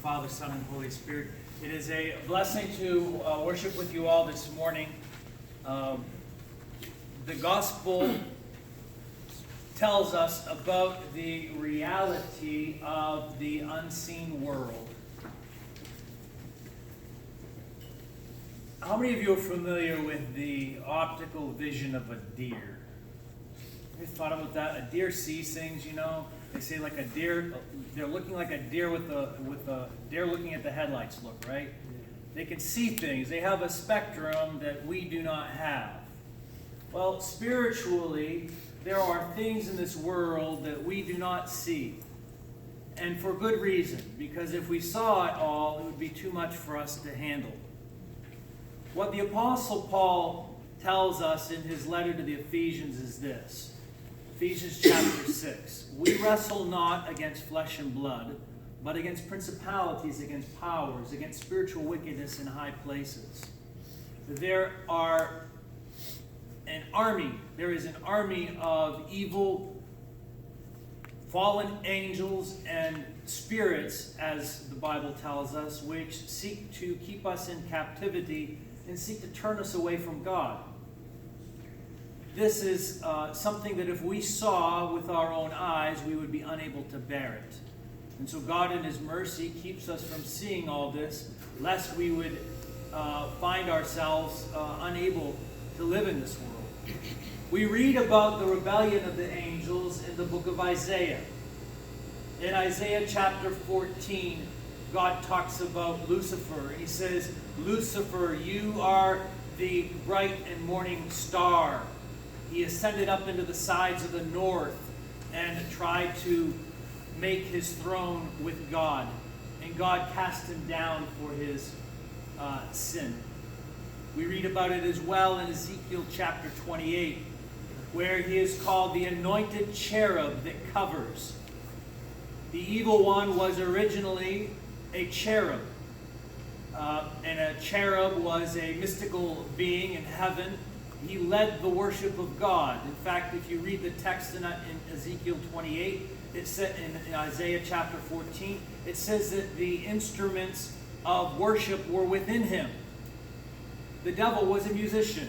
Father, Son, and Holy Spirit. It is a blessing to worship with you all this morning. The gospel tells us about the reality of the unseen world. How many of you are familiar with the optical vision of a deer? Have you thought about that? A deer sees things, you know. They say like a deer, they're looking like a deer with a deer looking at the headlights look, right? They can see things. They have a spectrum that we do not have. Well, spiritually, there are things in this world that we do not see. And for good reason, because if we saw it all, it would be too much for us to handle. What the Apostle Paul tells us in his letter to the Ephesians is this. Ephesians chapter 6. We wrestle not against flesh and blood, but against principalities, against powers, against spiritual wickedness in high places. There is an army of evil, fallen angels and spirits, as the Bible tells us, which seek to keep us in captivity and seek to turn us away from God. This is something that if we saw with our own eyes, we would be unable to bear it. And so God in His mercy keeps us from seeing all this, lest we would find ourselves unable to live in this world. We read about the rebellion of the angels in the book of Isaiah. In Isaiah chapter 14, God talks about Lucifer. He says, Lucifer, you are the bright and morning star. He ascended up into the sides of the north and tried to make his throne with God. And God cast him down for his sin. We read about it as well in Ezekiel chapter 28, where he is called the anointed cherub that covers. The evil one was originally a cherub. And a cherub was a mystical being in heaven. He led the worship of God. In fact, if you read the text in Ezekiel 28, it said in Isaiah chapter 14, it says that the instruments of worship were within him. The devil was a musician,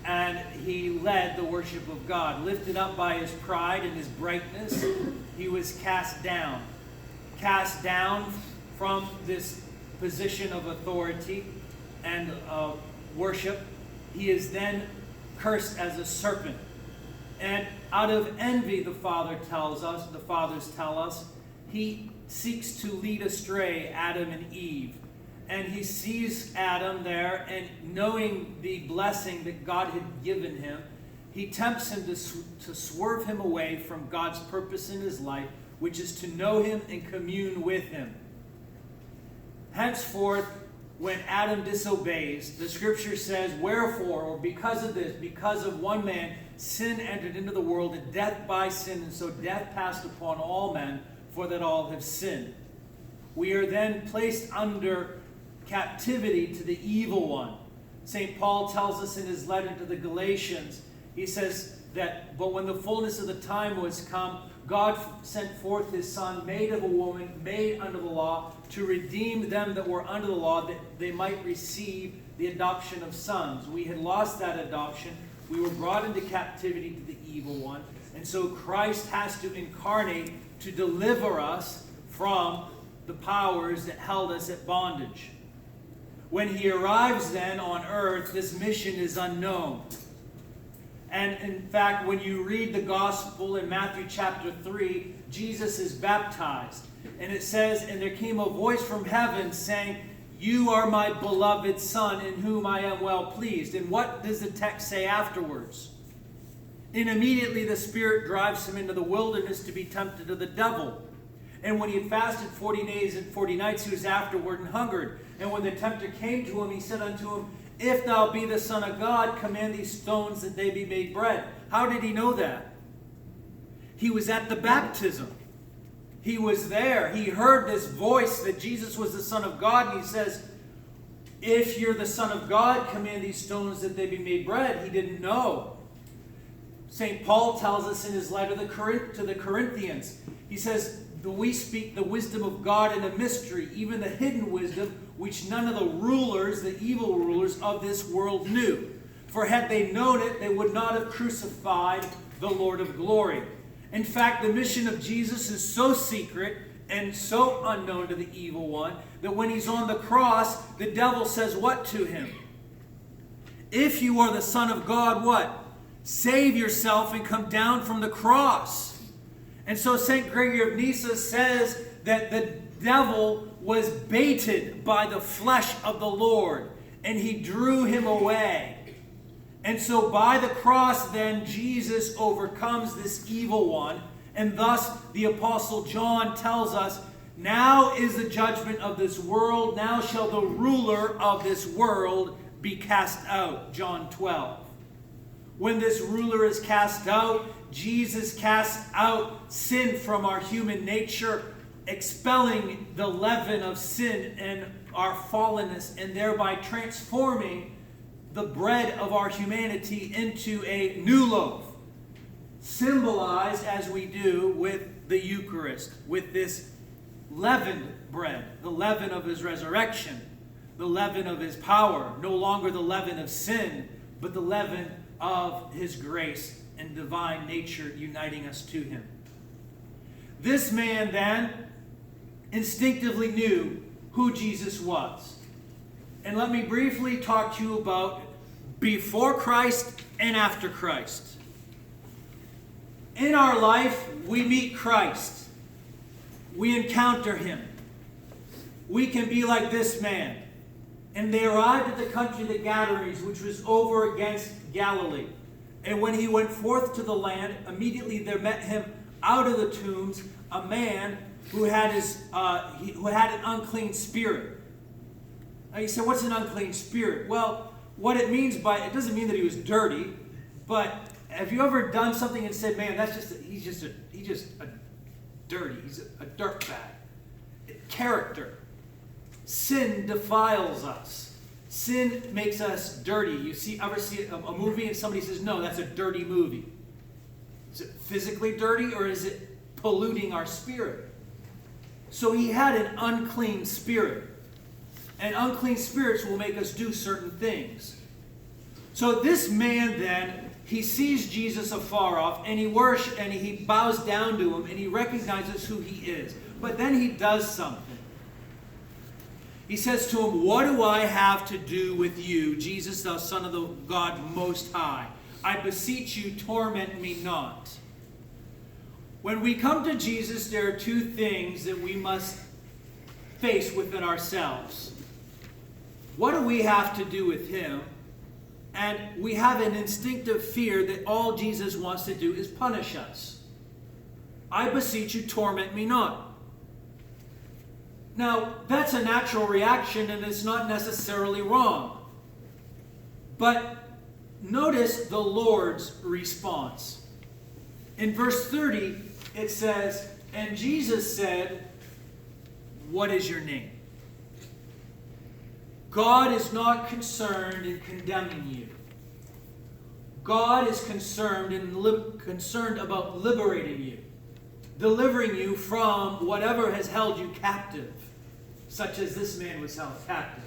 and he led the worship of God. Lifted up by his pride and his brightness, he was cast down. Cast down from this position of authority and worship. He is then cursed as a serpent. And out of envy, the fathers tell us, he seeks to lead astray Adam and Eve. And he sees Adam there, and knowing the blessing that God had given him, he tempts him to swerve him away from God's purpose in his life, which is to know him and commune with him. Henceforth, when Adam disobeys, the scripture says, wherefore, or because of this, because of one man, sin entered into the world, and death by sin, and so death passed upon all men, for that all have sinned. We are then placed under captivity to the evil one. St. Paul tells us in his letter to the Galatians, he says that, but when the fullness of the time was come, God sent forth his Son, made of a woman, made under the law, to redeem them that were under the law, that they might receive the adoption of sons. We had lost that adoption. We were brought into captivity to the evil one. And so Christ has to incarnate to deliver us from the powers that held us at bondage. When he arrives then on earth, this mission is unknown. And in fact, when you read the gospel in Matthew chapter 3, Jesus is baptized. And it says, and there came a voice from heaven saying, you are my beloved Son, in whom I am well pleased. And what does the text say afterwards? And immediately the Spirit drives him into the wilderness to be tempted of the devil. And when he had fasted 40 days and 40 nights, he was afterward and hungered. And when the tempter came to him, he said unto him, if thou be the Son of God, command these stones that they be made bread. How did he know that? He was at the baptism. He was there. He heard this voice that Jesus was the Son of God. And he says, if you're the Son of God, command these stones that they be made bread. He didn't know. St. Paul tells us in his letter to the Corinthians, he says, we speak the wisdom of God in a mystery, even the hidden wisdom, which none of the rulers, the evil rulers of this world knew. For had they known it, they would not have crucified the Lord of glory. In fact, the mission of Jesus is so secret and so unknown to the evil one that when he's on the cross, the devil says what to him? If you are the Son of God, what? Save yourself and come down from the cross. And so St. Gregory of Nyssa says that the devil was baited by the flesh of the Lord, and he drew him away. And so by the cross then, Jesus overcomes this evil one, and thus the Apostle John tells us, now is the judgment of this world, now shall the ruler of this world be cast out. John 12. When this ruler is cast out, Jesus casts out sin from our human nature, expelling the leaven of sin and our fallenness, and thereby transforming the bread of our humanity into a new loaf, symbolized as we do with the Eucharist, with this leavened bread, the leaven of his resurrection, the leaven of his power, no longer the leaven of sin, but the leaven of his grace and divine nature uniting us to him. This man then instinctively knew who Jesus was. And let me briefly talk to you about before Christ and after Christ. In our life, we meet Christ. We encounter him. We can be like this man. And they arrived at the country of the Gadarenes, which was over against Galilee. And when he went forth to the land, immediately there met him out of the tombs a man who had an unclean spirit. Now you say, what's an unclean spirit? Well, what it means by it doesn't mean that he was dirty, but have you ever done something and said, man, he's just a dirty, he's a dirtbag. Character. Sin defiles us. Sin makes us dirty. You ever see a movie and somebody says, no, that's a dirty movie. Is it physically dirty or is it polluting our spirit? So he had an unclean spirit. And unclean spirits will make us do certain things. So this man then, he sees Jesus afar off and he worships and he bows down to him and he recognizes who he is. But then he does something. He says to him, what do I have to do with you, Jesus, thou Son of the God Most High? I beseech you, torment me not. When we come to Jesus, there are two things that we must face within ourselves. What do we have to do with him? And we have an instinctive fear that all Jesus wants to do is punish us. I beseech you, torment me not. Now, that's a natural reaction and it's not necessarily wrong. But notice the Lord's response. In verse 30, it says, and Jesus said, what is your name? God is not concerned in condemning you. God is concerned about liberating you, delivering you from whatever has held you captive, such as this man was held captive.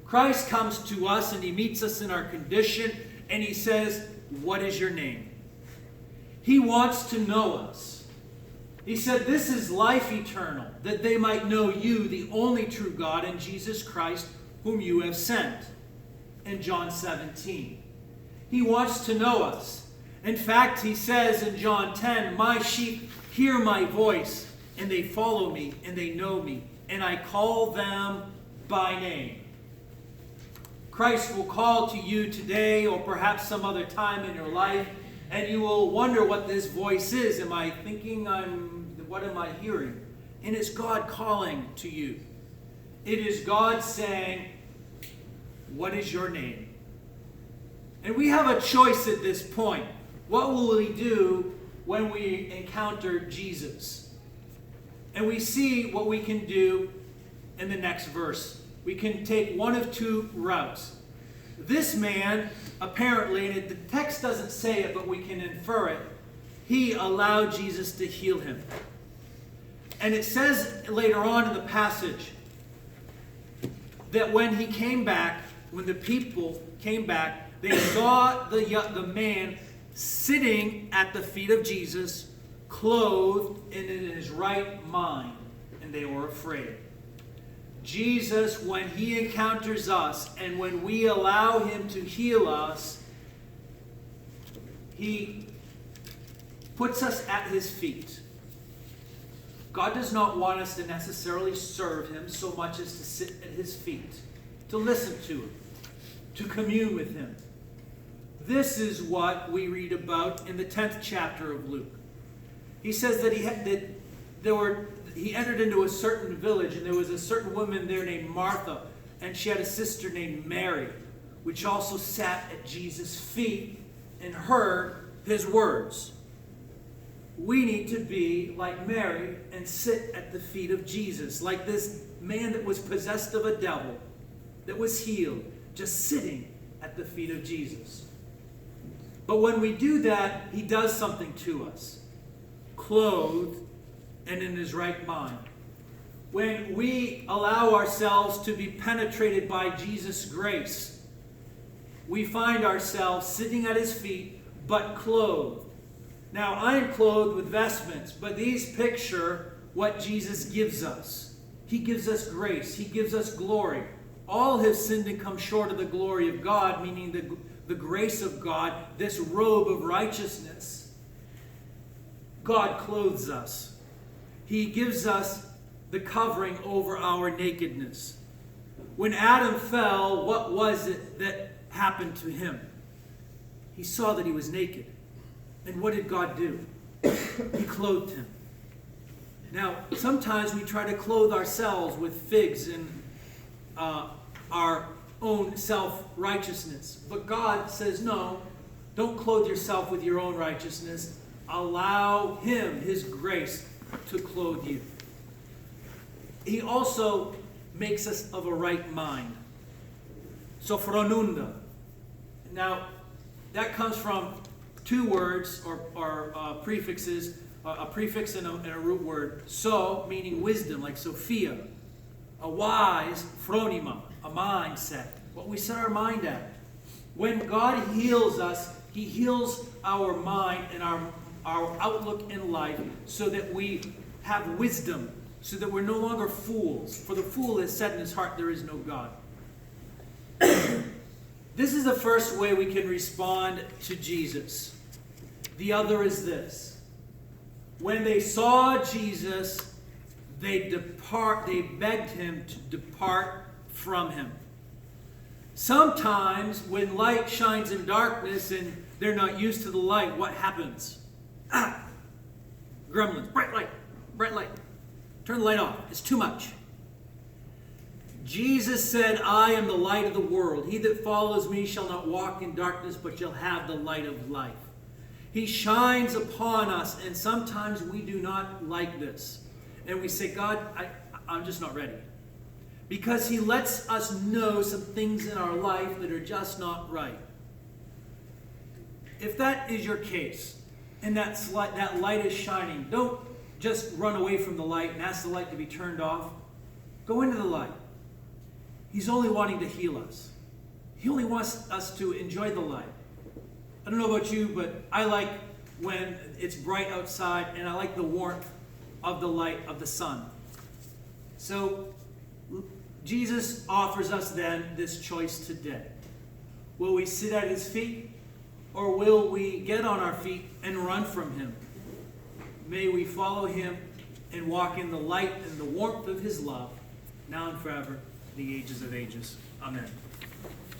Christ comes to us and he meets us in our condition and he says, what is your name? He wants to know us. He said, this is life eternal, that they might know you, the only true God, and Jesus Christ, whom you have sent. In John 17. He wants to know us. In fact, he says in John 10, my sheep hear my voice, and they follow me, and they know me, and I call them by name. Christ will call to you today, or perhaps some other time in your life, and you will wonder what this voice is. Am I thinking what am I hearing? And it's God calling to you. It is God saying, what is your name? And we have a choice at this point. What will we do when we encounter Jesus? And we see what we can do in the next verse. We can take one of two routes. This man, apparently, and the text doesn't say it, but we can infer it, he allowed Jesus to heal him. And it says later on in the passage that when he came back, when the people came back, they saw the man sitting at the feet of Jesus, clothed and in his right mind, and they were afraid. Jesus, when he encounters us and when we allow him to heal us, he puts us at his feet. God does not want us to necessarily serve him so much as to sit at his feet, to listen to him, to commune with him. This is what we read about in the 10th chapter of Luke. He says that he entered into a certain village, and there was a certain woman there named Martha, and she had a sister named Mary, which also sat at Jesus' feet and heard his words. We need to be like Mary and sit at the feet of Jesus, like this man that was possessed of a devil, that was healed, just sitting at the feet of Jesus. But when we do that, he does something to us, clothed and in his right mind. When we allow ourselves to be penetrated by Jesus' grace, we find ourselves sitting at his feet, but clothed. Now, I am clothed with vestments, but these picture what Jesus gives us. He gives us grace. He gives us glory. All have sinned and come short of the glory of God, meaning the grace of God, this robe of righteousness. God clothes us. He gives us the covering over our nakedness. When Adam fell, what was it that happened to him? He saw that he was naked. And what did God do? He clothed him. Now, sometimes we try to clothe ourselves with figs and our own self-righteousness. But God says, no, don't clothe yourself with your own righteousness. Allow him, his grace, to clothe you. He also makes us of a right mind. Sophronunda. Now, that comes from two words or prefixes, a prefix and a root word. So, meaning wisdom, like Sophia. A wise, phronima, a mindset. What we set our mind at. When God heals us, he heals our mind and our outlook in life so that we have wisdom, so that we're no longer fools. For the fool has said in his heart, there is no God. This is the first way we can respond to Jesus. The other is this. When they saw Jesus, they begged him to depart from him. Sometimes when light shines in darkness and they're not used to the light, what happens? Gremlins, bright light. Turn the light off. It's too much. Jesus said, I am the light of the world. He that follows me shall not walk in darkness, but shall have the light of life. He shines upon us, and sometimes we do not like this. And we say, God, I'm just not ready. Because he lets us know some things in our life that are just not right. If that is your case, and that light is shining, don't just run away from the light and ask the light to be turned off. Go into the light. He's only wanting to heal us. He only wants us to enjoy the light. I don't know about you, but I like when it's bright outside, and I like the warmth of the light of the sun. So Jesus offers us then this choice today. Will we sit at his feet, or will we get on our feet and run from him? May we follow him and walk in the light and the warmth of his love, now and forever, the ages of ages. Amen.